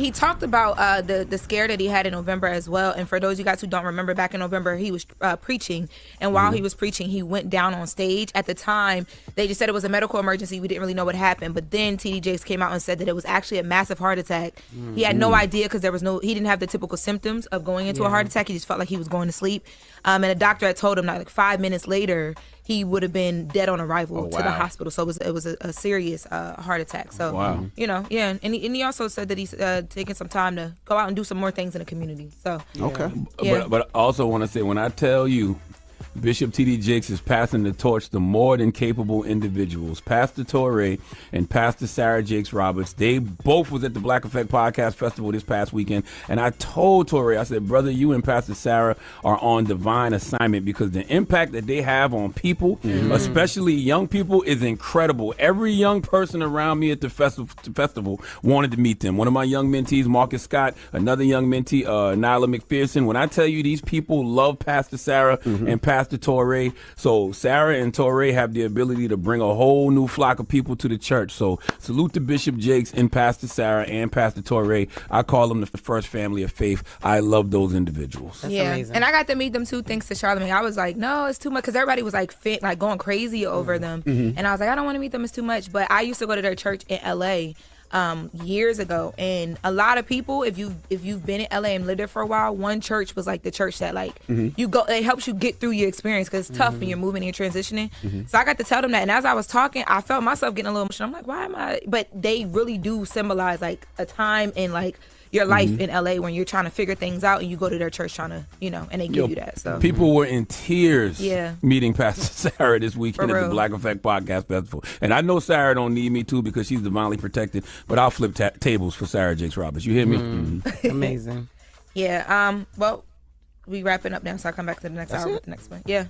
he talked about the scare that he had in November as well. And for those of you guys who don't remember, back in November, he was preaching. And while he was preaching, he went down on stage. At the time, they just said it was a medical emergency. We didn't really know what happened. But then TD Jakes came out and said that it was actually a massive heart attack. He had no idea because he didn't have the typical symptoms of going into a heart attack. He just felt like he was going to sleep. And a doctor had told him that like 5 minutes later, he would have been dead on arrival to the hospital. So it was a serious heart attack. So, you know, yeah. And he also said that he's taking some time to go out and do some more things in the community. So, okay. Yeah. But I also want to say, when I tell you, Bishop T.D. Jakes is passing the torch to more than capable individuals. Pastor Touré and Pastor Sarah Jakes Roberts, they both was at the Black Effect Podcast Festival this past weekend. And I told Touré, I said, brother, you and Pastor Sarah are on divine assignment, because the impact that they have on people, especially young people, is incredible. Every young person around me at the festival wanted to meet them. One of my young mentees, Marcus Scott, another young mentee, Nyla McPherson. When I tell you, these people love Pastor Sarah and Pastor Touré. So Sarah and Touré have the ability to bring a whole new flock of people to the church. So salute to Bishop Jakes and Pastor Sarah and Pastor Touré. I call them the first family of faith. I love those individuals. That's amazing. And I got to meet them too, thanks to Charlamagne. I was like, no, it's too much, because everybody was like going crazy over them. And I was like, I don't want to meet them, it's too much. But I used to go to their church in LA years ago, and a lot of people, if you've been in LA and lived there for a while, one church was like the church that like you go, it helps you get through your experience, because it's tough when you're moving and you're transitioning. So I got to tell them that, and as I was talking, I felt myself getting a little emotional. I'm like, why am I? But they really do symbolize like a time in like your life in LA when you're trying to figure things out, and you go to their church trying to, you know, and they give you that. So people were in tears meeting Pastor Sarah this weekend For at the real. Black Effect Podcast Festival. And I know Sarah don't need me too, because she's divinely protected, but I'll flip tables for Sarah Jakes Roberts. You hear me? Amazing. Yeah. Well, we wrapping up now, so I'll come back to the next hour with the next one. Yeah.